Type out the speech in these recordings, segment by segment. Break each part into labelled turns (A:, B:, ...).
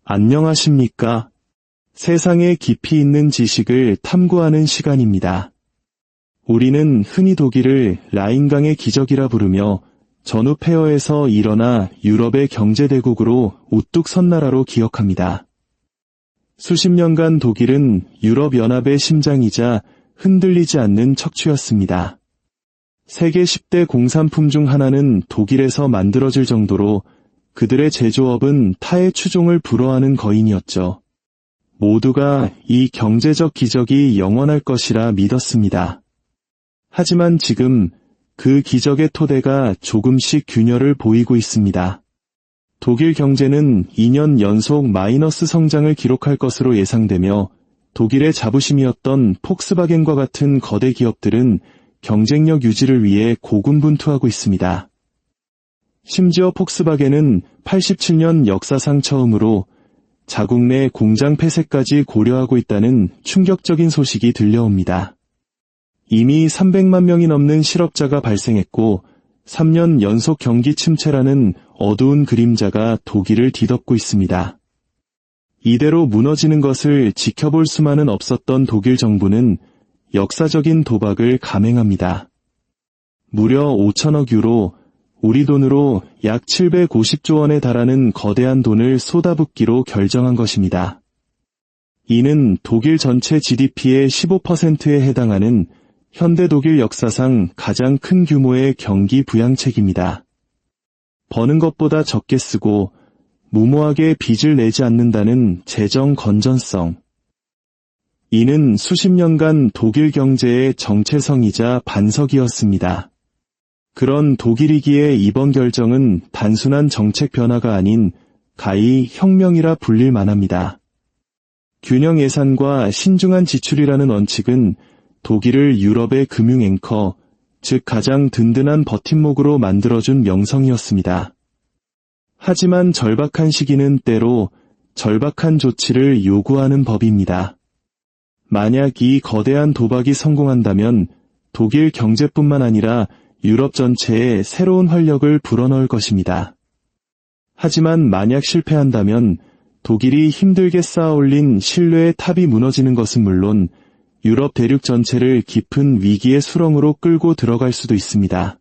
A: 안녕하십니까? 세상에 깊이 있는 지식을 탐구하는 시간입니다. 우리는 흔히 독일을 라인강의 기적이라 부르며 전후 폐허에서 일어나 유럽의 경제대국으로 우뚝 선 나라로 기억합니다. 수십 년간 독일은 유럽연합의 심장이자 흔들리지 않는 척추였습니다. 세계 10대 공산품 중 하나는 독일에서 만들어질 정도로 그들의 제조업은 타의 추종을 불허하는 거인이었죠. 모두가 이 경제적 기적이 영원할 것이라 믿었습니다. 하지만 지금 그 기적의 토대가 조금씩 균열을 보이고 있습니다. 독일 경제는 2년 연속 마이너스 성장을 기록할 것으로 예상되며 독일의 자부심이었던 폭스바겐과 같은 거대 기업들은 경쟁력 유지를 위해 고군분투하고 있습니다. 심지어 폭스바겐은 87년 역사상 처음으로 자국 내 공장 폐쇄까지 고려하고 있다는 충격적인 소식이 들려옵니다. 이미 300만 명이 넘는 실업자가 발생했고 3년 연속 경기 침체라는 어두운 그림자가 독일을 뒤덮고 있습니다. 이대로 무너지는 것을 지켜볼 수만은 없었던 독일 정부는 역사적인 도박을 감행합니다. 무려 5천억 유로, 우리 돈으로 약 750조 원에 달하는 거대한 돈을 쏟아붓기로 결정한 것입니다. 이는 독일 전체 GDP의 15%에 해당하는 현대 독일 역사상 가장 큰 규모의 경기 부양책입니다. 버는 것보다 적게 쓰고 무모하게 빚을 내지 않는다는 재정 건전성. 이는 수십 년간 독일 경제의 정체성이자 반석이었습니다. 그런 독일이기에 이번 결정은 단순한 정책 변화가 아닌 가히 혁명이라 불릴 만합니다. 균형 예산과 신중한 지출이라는 원칙은 독일을 유럽의 금융 앵커, 즉 가장 든든한 버팀목으로 만들어준 명성이었습니다. 하지만 절박한 시기는 때로 절박한 조치를 요구하는 법입니다. 만약 이 거대한 도박이 성공한다면 독일 경제뿐만 아니라 유럽 전체에 새로운 활력을 불어넣을 것입니다. 하지만 만약 실패한다면 독일이 힘들게 쌓아올린 신뢰의 탑이 무너지는 것은 물론 유럽 대륙 전체를 깊은 위기의 수렁으로 끌고 들어갈 수도 있습니다.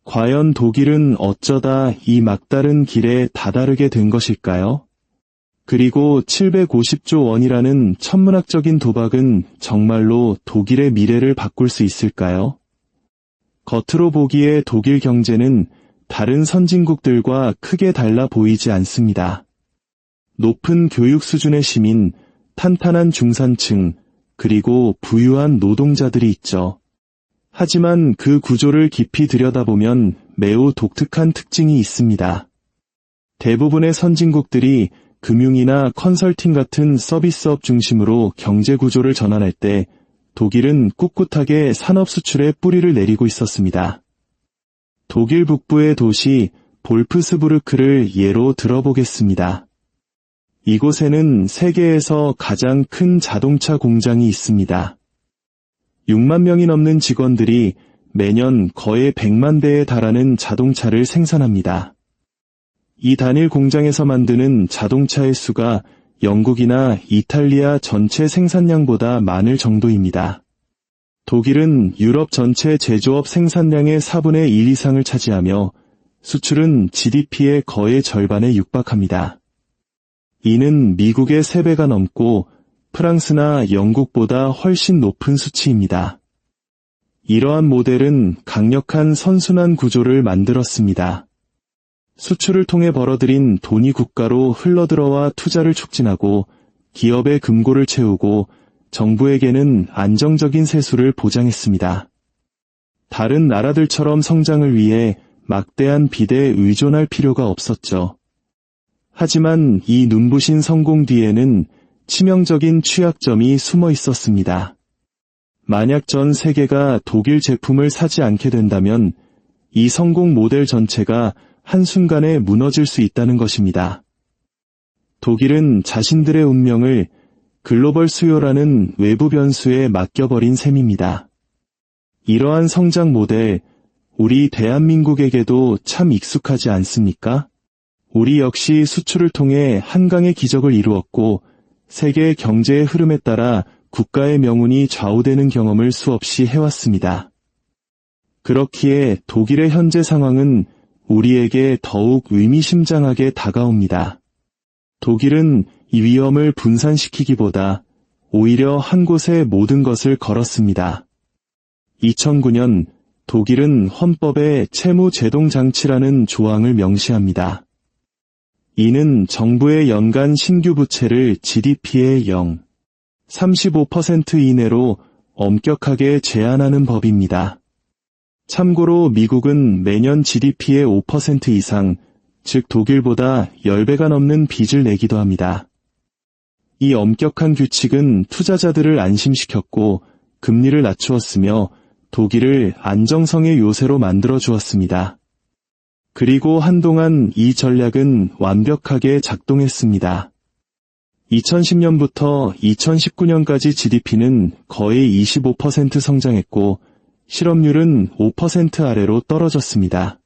A: 과연 독일은 어쩌다 이 막다른 길에 다다르게 된 것일까요? 그리고 750조 원이라는 천문학적인 도박은 정말로 독일의 미래를 바꿀 수 있을까요? 겉으로 보기에 독일 경제는 다른 선진국들과 크게 달라 보이지 않습니다. 높은 교육 수준의 시민, 탄탄한 중산층, 그리고 부유한 노동자들이 있죠. 하지만 그 구조를 깊이 들여다보면 매우 독특한 특징이 있습니다. 대부분의 선진국들이 금융이나 컨설팅 같은 서비스업 중심으로 경제 구조를 전환할 때 독일은 꿋꿋하게 산업 수출에 뿌리를 내리고 있었습니다. 독일 북부의 도시 볼프스부르크를 예로 들어보겠습니다. 이곳에는 세계에서 가장 큰 자동차 공장이 있습니다. 6만 명이 넘는 직원들이 매년 거의 100만 대에 달하는 자동차를 생산합니다. 이 단일 공장에서 만드는 자동차의 수가 영국이나 이탈리아 전체 생산량보다 많을 정도입니다. 독일은 유럽 전체 제조업 생산량의 4분의 1 이상을 차지하며 수출은 GDP의 거의 절반에 육박합니다. 이는 미국의 3배가 넘고 프랑스나 영국보다 훨씬 높은 수치입니다. 이러한 모델은 강력한 선순환 구조를 만들었습니다. 수출을 통해 벌어들인 돈이 국가로 흘러들어와 투자를 촉진하고 기업의 금고를 채우고 정부에게는 안정적인 세수를 보장했습니다. 다른 나라들처럼 성장을 위해 막대한 빚에 의존할 필요가 없었죠. 하지만 이 눈부신 성공 뒤에는 치명적인 취약점이 숨어 있었습니다. 만약 전 세계가 독일 제품을 사지 않게 된다면 이 성공 모델 전체가 한순간에 무너질 수 있다는 것입니다. 독일은 자신들의 운명을 글로벌 수요라는 외부 변수에 맡겨버린 셈입니다. 이러한 성장 모델, 우리 대한민국에게도 참 익숙하지 않습니까? 우리 역시 수출을 통해 한강의 기적을 이루었고 세계 경제의 흐름에 따라 국가의 명운이 좌우되는 경험을 수없이 해왔습니다. 그렇기에 독일의 현재 상황은 우리에게 더욱 의미심장하게 다가옵니다. 독일은 이 위험을 분산시키기보다 오히려 한 곳에 모든 것을 걸었습니다. 2009년 독일은 헌법에 채무제동장치라는 조항을 명시합니다. 이는 정부의 연간 신규 부채를 GDP의 0.35% 이내로 엄격하게 제한하는 법입니다. 참고로 미국은 매년 GDP의 5% 이상, 즉 독일보다 10배가 넘는 빚을 내기도 합니다. 이 엄격한 규칙은 투자자들을 안심시켰고 금리를 낮추었으며 독일을 안정성의 요새로 만들어 주었습니다. 그리고 한동안 이 전략은 완벽하게 작동했습니다. 2010년부터 2019년까지 GDP는 거의 25% 성장했고 실업률은 5% 아래로 떨어졌습니다.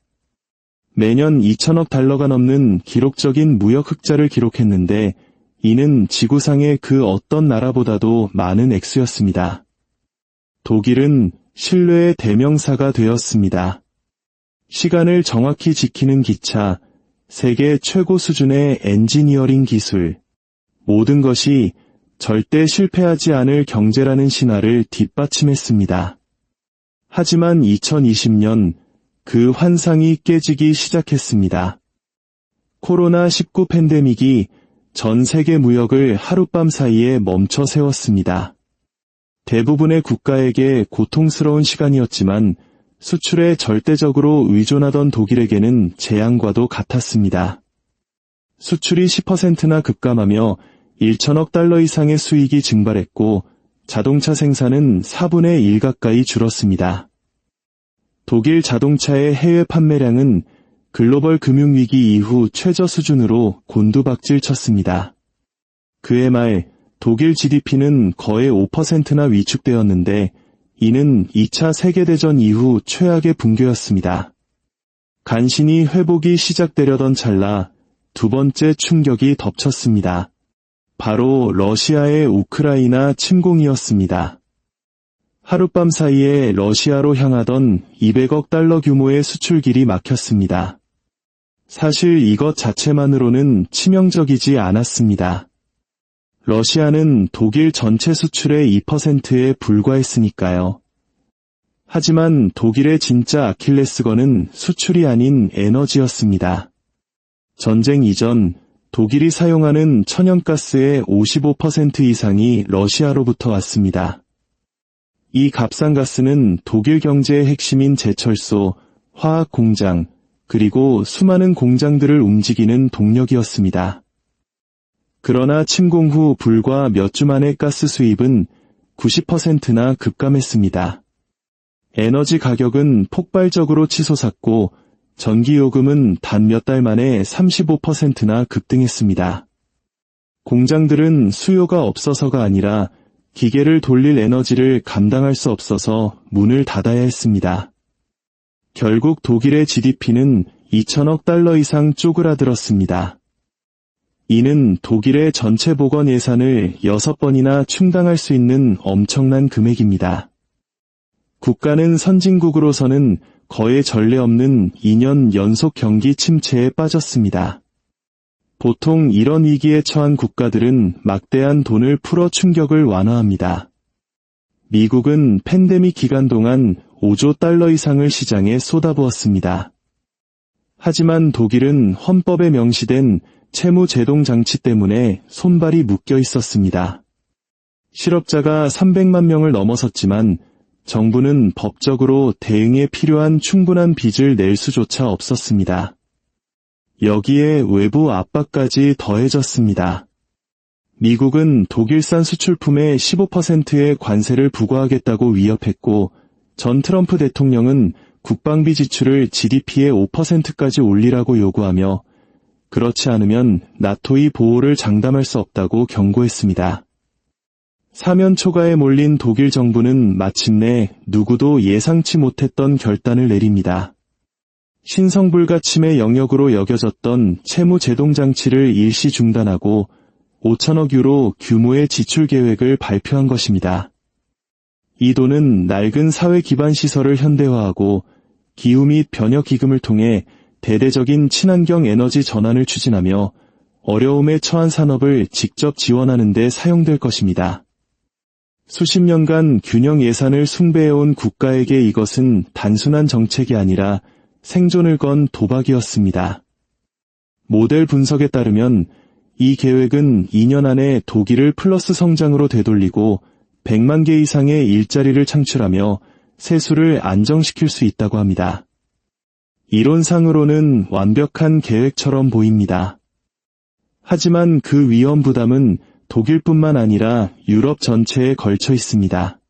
A: 매년 2천억 달러가 넘는 기록적인 무역 흑자를 기록했는데 이는 지구상의 그 어떤 나라보다도 많은 액수였습니다. 독일은 신뢰의 대명사가 되었습니다. 시간을 정확히 지키는 기차, 세계 최고 수준의 엔지니어링 기술, 모든 것이 절대 실패하지 않을 경제라는 신화를 뒷받침했습니다. 하지만 2020년 그 환상이 깨지기 시작했습니다. 코로나19 팬데믹이 전 세계 무역을 하룻밤 사이에 멈춰 세웠습니다. 대부분의 국가에게 고통스러운 시간이었지만 수출에 절대적으로 의존하던 독일에게는 재앙과도 같았습니다. 수출이 10%나 급감하며 1천억 달러 이상의 수익이 증발했고 자동차 생산은 4분의 1 가까이 줄었습니다. 독일 자동차의 해외 판매량은 글로벌 금융위기 이후 최저 수준으로 곤두박질 쳤습니다. 그해 말 독일 GDP는 거의 5%나 위축되었는데 이는 2차 세계대전 이후 최악의 붕괴였습니다. 간신히 회복이 시작되려던 찰나 두 번째 충격이 덮쳤습니다. 바로 러시아의 우크라이나 침공이었습니다. 하룻밤 사이에 러시아로 향하던 200억 달러 규모의 수출길이 막혔습니다. 사실 이것 자체만으로는 치명적이지 않았습니다. 러시아는 독일 전체 수출의 2%에 불과했으니까요. 하지만 독일의 진짜 아킬레스건은 수출이 아닌 에너지였습니다. 전쟁 이전 독일이 사용하는 천연가스의 55% 이상이 러시아로부터 왔습니다. 이 값싼 가스는 독일 경제의 핵심인 제철소, 화학공장, 그리고 수많은 공장들을 움직이는 동력이었습니다. 그러나 침공 후 불과 몇 주 만에 가스 수입은 90%나 급감했습니다. 에너지 가격은 폭발적으로 치솟았고 전기요금은 단 몇 달 만에 35%나 급등했습니다. 공장들은 수요가 없어서가 아니라 기계를 돌릴 에너지를 감당할 수 없어서 문을 닫아야 했습니다. 결국 독일의 GDP는 2천억 달러 이상 쪼그라들었습니다. 이는 독일의 전체 보건 예산을 6번이나 충당할 수 있는 엄청난 금액입니다. 국가는 선진국으로서는 거의 전례 없는 2년 연속 경기 침체에 빠졌습니다. 보통 이런 위기에 처한 국가들은 막대한 돈을 풀어 충격을 완화합니다. 미국은 팬데믹 기간 동안 5조 달러 이상을 시장에 쏟아부었습니다. 하지만 독일은 헌법에 명시된 채무제동 장치 때문에 손발이 묶여 있었습니다. 실업자가 300만 명을 넘어섰지만 정부는 법적으로 대응에 필요한 충분한 빚을 낼 수조차 없었습니다. 여기에 외부 압박까지 더해졌습니다. 미국은 독일산 수출품에 15%의 관세를 부과하겠다고 위협했고 전 트럼프 대통령은 국방비 지출을 GDP의 5%까지 올리라고 요구하며 그렇지 않으면 나토의 보호를 장담할 수 없다고 경고했습니다. 사면 초가에 몰린 독일 정부는 마침내 누구도 예상치 못했던 결단을 내립니다. 신성불가침의 영역으로 여겨졌던 채무제동장치를 일시 중단하고 5천억 유로 규모의 지출 계획을 발표한 것입니다. 이 돈은 낡은 사회 기반 시설을 현대화하고 기후 및 변혁 기금을 통해 대대적인 친환경 에너지 전환을 추진하며 어려움에 처한 산업을 직접 지원하는 데 사용될 것입니다. 수십 년간 균형 예산을 숭배해온 국가에게 이것은 단순한 정책이 아니라 생존을 건 도박이었습니다. 모델 분석에 따르면 이 계획은 2년 안에 독일을 플러스 성장으로 되돌리고 100만 개 이상의 일자리를 창출하며 세수를 안정시킬 수 있다고 합니다. 이론상으로는 완벽한 계획처럼 보입니다. 하지만 그 위험 부담은 독일뿐만 아니라 유럽 전체에 걸쳐 있습니다.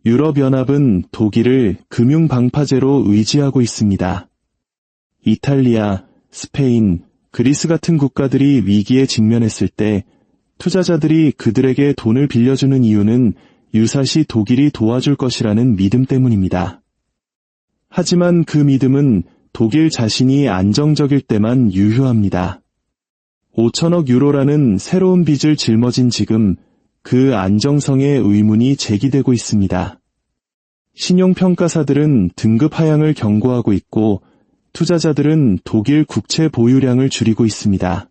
A: 유럽연합은 독일을 금융 방파제로 의지하고 있습니다. 이탈리아, 스페인, 그리스 같은 국가들이 위기에 직면했을 때 투자자들이 그들에게 돈을 빌려주는 이유는 유사시 독일이 도와줄 것이라는 믿음 때문입니다. 하지만 그 믿음은 독일 자신이 안정적일 때만 유효합니다. 5천억 유로라는 새로운 빚을 짊어진 지금 그 안정성의 의문이 제기되고 있습니다. 신용평가사들은 등급 하향을 경고하고 있고 투자자들은 독일 국채 보유량을 줄이고 있습니다.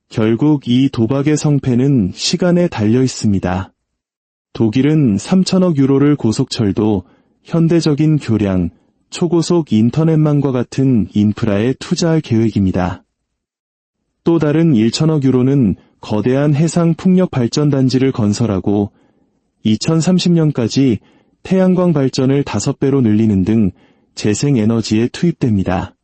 A: 결국 이 도박의 성패는 시간에 달려 있습니다. 독일은 3천억 유로를 고속철도, 현대적인 교량, 초고속 인터넷망과 같은 인프라에 투자할 계획입니다. 또 다른 1천억 유로는 거대한 해상 풍력 발전단지를 건설하고 2030년까지 태양광 발전을 5배로 늘리는 등 재생에너지에 투입됩니다.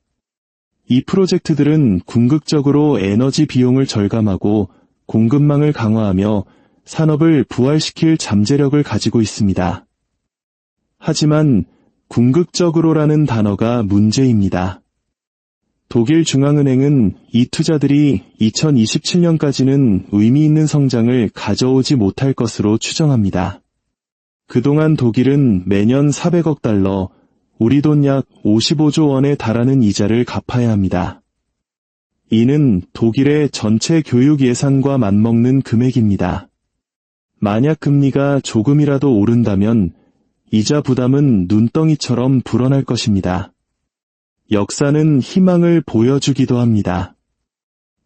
A: 이 프로젝트들은 궁극적으로 에너지 비용을 절감하고 공급망을 강화하며 산업을 부활시킬 잠재력을 가지고 있습니다. 하지만 궁극적으로라는 단어가 문제입니다. 독일 중앙은행은 이 투자들이 2027년까지는 의미 있는 성장을 가져오지 못할 것으로 추정합니다. 그동안 독일은 매년 400억 달러, 우리 돈 약 55조 원에 달하는 이자를 갚아야 합니다. 이는 독일의 전체 교육 예산과 맞먹는 금액입니다. 만약 금리가 조금이라도 오른다면 이자 부담은 눈덩이처럼 불어날 것입니다. 역사는 희망을 보여주기도 합니다.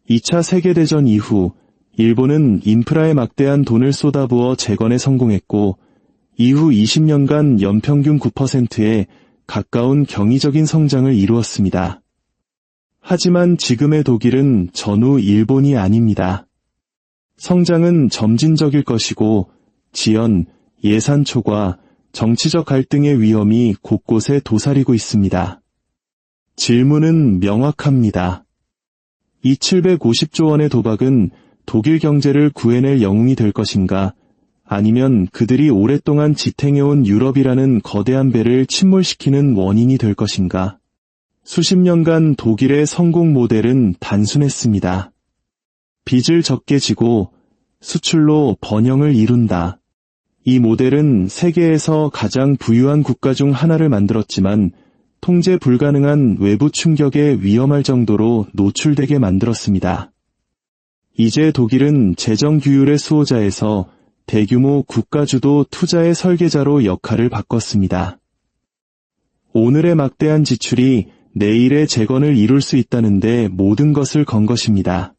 A: 2차 세계대전 이후 일본은 인프라에 막대한 돈을 쏟아부어 재건에 성공했고 이후 20년간 연평균 9%에 가까운 경이적인 성장을 이루었습니다. 하지만 지금의 독일은 전후 일본이 아닙니다. 성장은 점진적일 것이고 지연, 예산 초과, 정치적 갈등의 위험이 곳곳에 도사리고 있습니다. 질문은 명확합니다. 이 750조 원의 도박은 독일 경제를 구해낼 영웅이 될 것인가? 아니면 그들이 오랫동안 지탱해온 유럽이라는 거대한 배를 침몰시키는 원인이 될 것인가? 수십 년간 독일의 성공 모델은 단순했습니다. 빚을 적게 지고 수출로 번영을 이룬다. 이 모델은 세계에서 가장 부유한 국가 중 하나를 만들었지만 통제 불가능한 외부 충격에 위험할 정도로 노출되게 만들었습니다. 이제 독일은 재정 규율의 수호자에서 대규모 국가주도 투자의 설계자로 역할을 바꿨습니다. 오늘의 막대한 지출이 내일의 재건을 이룰 수 있다는데 모든 것을 건 것입니다.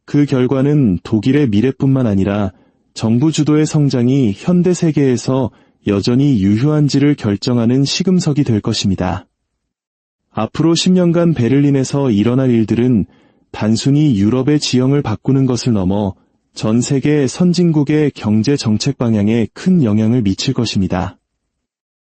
A: 그 결과는 독일의 미래뿐만 아니라 정부 주도의 성장이 현대 세계에서 여전히 유효한지를 결정하는 시금석이 될 것입니다. 앞으로 10년간 베를린에서 일어날 일들은 단순히 유럽의 지형을 바꾸는 것을 넘어 전 세계 선진국의 경제 정책 방향에 큰 영향을 미칠 것입니다.